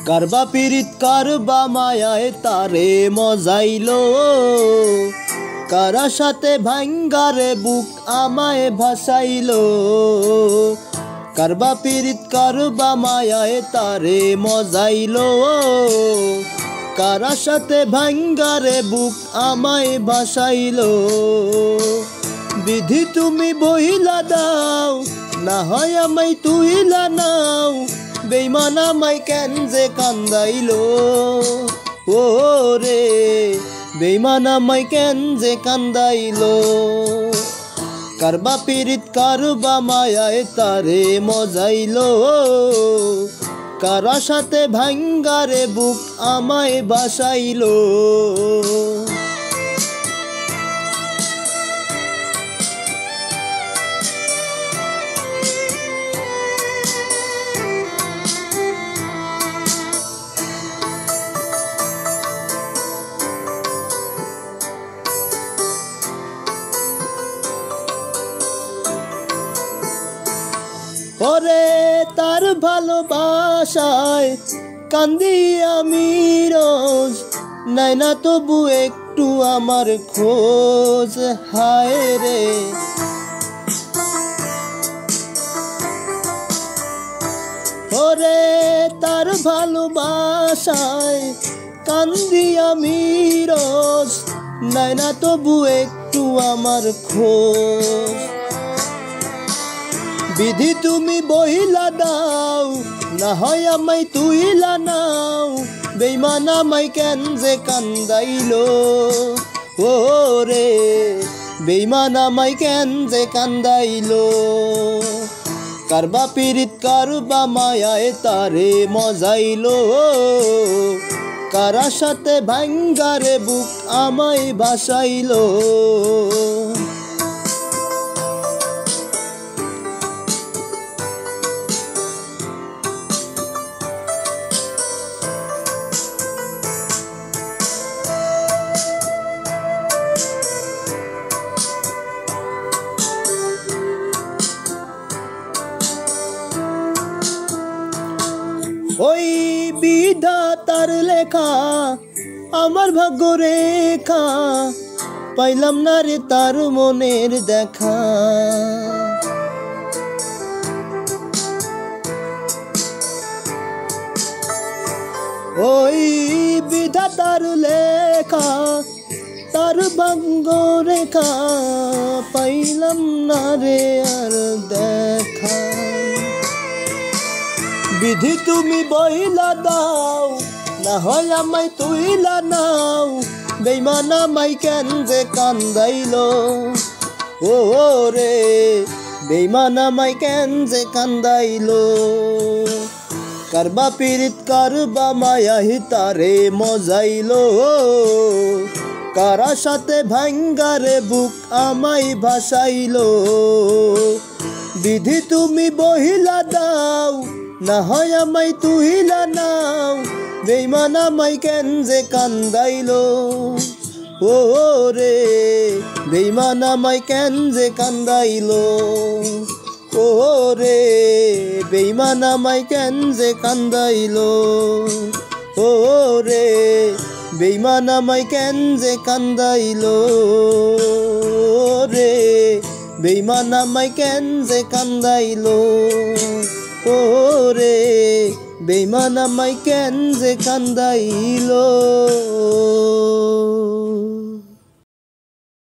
কারবা পীড়িত কারবা মায়ায় তারে মজাইলো, কারা সাথে ভাঙ্গারে বুক আমায় ভাসাইলো। কারবা পীড়িত কারবা মায়ায় তারে মজাইলো, কারা সাথে ভাঙ্গারে বুক আমায় ভাসাইলো। বিধি তুমি বহিলা দাও, না হয় আমায় তুইলা নাও, বেঈমান আমায় কেন যে কান্দাইলো। ও রে বেঈমান আমায় কেন যে কান্দাইলো। কারবা পীড়িত কারবা মায়ায় তারে মজাইলো, কারা সাথে ভাঙ্গারে বুক আমায় ভাসাইলো। ওরে তার ভালোবাসায় কান্দি আমি রোজ, নাই না তবু একটু আমার খোঁজ। হায় রে ওরে তার ভালোবাসায় কান্দি আমি রোজ, নাই না তবু একটু আমার খোঁজ। বিধি তুমি বহিলা দাও, না হয় আমায় তুইলা নাও, বেঈমান আমায় কেন যে কান্দাইলো। ও রে বেঈমান আমায় কেন যে কান্দাইলো। কারবা পীড়িত কারবা মায়ায় তারে মজাইলো, কারা সাথে ভাঙ্গারে বুক আমায় ভাসাইলো। ওই বিধাতার লেখা আমার ভাগ্য রেখা, পাইলাম না রে তার মনের দেখা। ওই বিধাতার লেখা তার ভাগ্য রেখা, পাইলাম না রে আর দেখা। বিধি তুমি বহিলা দাও, না হয় আমায় তুইলা নাও, বেঈমান আমায় কেন যে কান্দাইলো। ও রে বেঈমান আমায় কেন যে কান্দাইলো। কারবা পীড়িত কারবা মায়ায় তারে মজাইলো, কারা সাথে ভাঙ্গারে বুক আমায় ভাসাইলো। বিধি তুমি বহিলা দাও, না হয় আমায় তুইলা নাও, বেঈমান আমায় কেন যে কান্দাইলো। ও রে বেঈমান আমায় কেন যে কান্দাইলো। ও রে বেঈমান আমায় কেন যে কান্দাইলো। ও রে বেঈমান আমায় কেন যে কান্দাইলো। রে বেঈমান আমায় কেন যে কান্দাইলো। ও রে বেঈমান আমায় কেন যে কান্দাইলো।